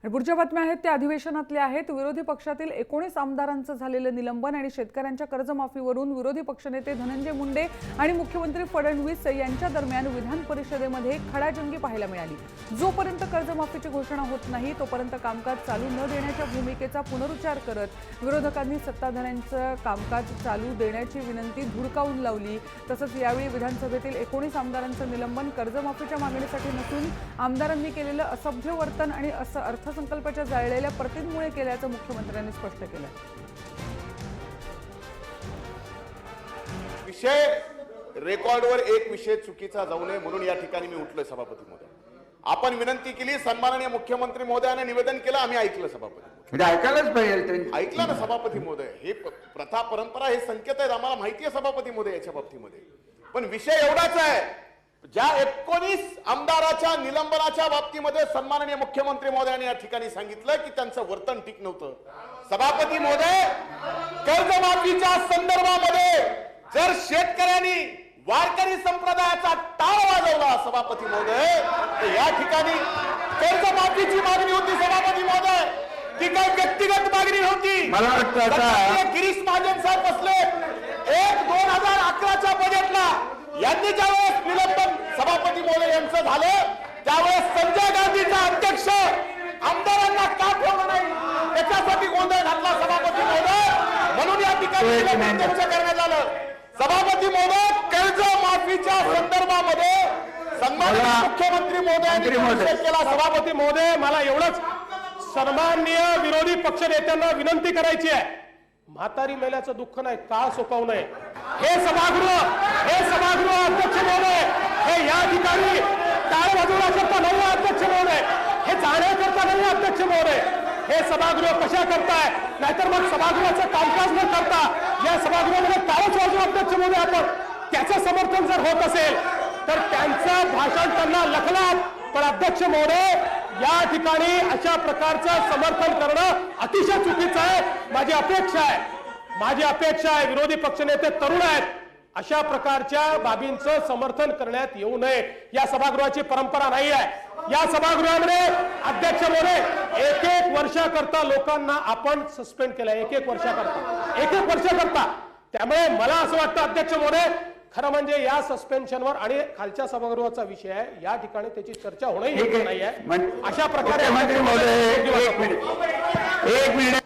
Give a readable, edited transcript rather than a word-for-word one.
आणि पुढच्या बातम्या आहेत त्या अधिवेशनातल्या आहेत। विरोधी पक्षातील 19 आमदारांचं झालेलं निलंबन आणि शेतकऱ्यांच्या कर्जमाफीवरून विरोधी पक्षनेते धनंजय मुंडे आणि मुख्यमंत्री फडणवीस यांच्या दरम्यान विधान परिषदेमध्ये खडाजंगी पाहायला मिळाली। जोपर्यंत कर्जमाफीची घोषणा होत नाही तोपर्यंत कामकाज चालू न देण्याच्या भूमिकेचा पुनरुच्चार करत विरोधकांनी सत्ताधाऱ्यांचं कामकाज चालू देण्याची विनंती धुडकावून लावली। तसंच यावेळी विधानसभेतील 19 आमदारांचं निलंबन कर्जमाफीच्या मागणीसाठी नसून आमदारांनी केलेलं असभ्य वर्तन आणि अर्थसंकल्पाच्या जाळलेल्या प्रतिमुळे केल्याचं मुख्यमंत्र्यांनी स्पष्ट केलं। विषय रेकॉर्डवर एक विषय चुकीचा जाऊ नये म्हणून या ठिकाणी मी उठलोय सभापती महोदय। आपण विनंती केली, सन्माननीय मुख्यमंत्री महोदयाने निवेदन केलं, आम्ही ऐकलं सभापती महोदय। ऐकायलाच पाहिजे, ऐकलं ना सभापती महोदय। हे प्रथा परंपरा हे संकेत आहेत, आम्हाला माहिती आहे सभापती महोदय याच्या बाबतीमध्ये। पण विषय एवढाच आहे, ज्या 19 आमदाराच्या निलंबनाच्या बाबतीमध्ये सन्माननीय मुख्यमंत्री महोदयांनी या ठिकाणी सांगितलं की त्यांचं वर्तन ठीक नव्हतं। सभापती महोदय, कर्जमाफीच्या संदर्भामध्ये जर शेतकऱ्यांनी वारकरी संप्रदायाचा टाळ वाजवला सभापती महोदय, तर या ठिकाणी कर्जमाफीची मागणी होती सभापती महोदय, ती काही व्यक्तिगत मागणी नव्हती। मला वाटतं आता गिरीश महाजन साहेब बसले 2011च्या बजेटला यांनी ज्यावेळेस निलंबन सभापती महोदय यांचं झालं त्यावेळेस संजय गांधीचा अध्यक्ष आमदारांना का ठेवलं नाही त्याच्यासाठी गोंधळ घातला सभापती महोदय, म्हणून या ठिकाणी चर्चा करण्यात आलं। सभापती महोदय, कर्जमाफीच्या संदर्भामध्ये सन्माननीय मुख्यमंत्री महोदयांनी केला। सभापती महोदय, मला एवढंच सन्माननीय विरोधी पक्षनेत्यांना विनंती करायची आहे, म्हातारी मेल्याचं दुःख नाही, काळ सोपवू नये। हे सभागृह अध्यक्ष महोदय, हे या ठिकाणी टाळ वाजवण्याकरता नाही अध्यक्ष महोदय, हे जाण्याकरता नाही अध्यक्ष महोदय। हे सभागृह कशा करताय, नाहीतर मग सभागृहाचं कामकाज न करता या सभागृहामध्ये टाळच वाजवू अध्यक्ष महोदय आपण। त्याचं समर्थन जर होत असेल तर त्यांचं भाषण त्यांना लखलात, पण अध्यक्ष महोदय या ठिकाणी अशा प्रकारचं समर्थन करणं अतिशय चुकीचं आहे। माझी अपेक्षा आहे विरोधी पक्षनेते तरुण आहेत, अशा प्रकारच्या बाबींचं समर्थन करण्यात येऊ नये। या सभागृहाची परंपरा नाही आहे। या सभागृहामध्ये अध्यक्ष महोदय 1-1 वर्षाकरता लोकांना आपण सस्पेंड केलंय, 1-1 वर्षाकरता। त्यामुळे मला असं वाटतं अध्यक्ष महोदय, खरं म्हणजे या सस्पेन्शनवर आणि खालच्या सभागृहाचा विषय आहे, या ठिकाणी त्याची चर्चा होणं नाही आहे। अशा प्रकारे एक मिनिट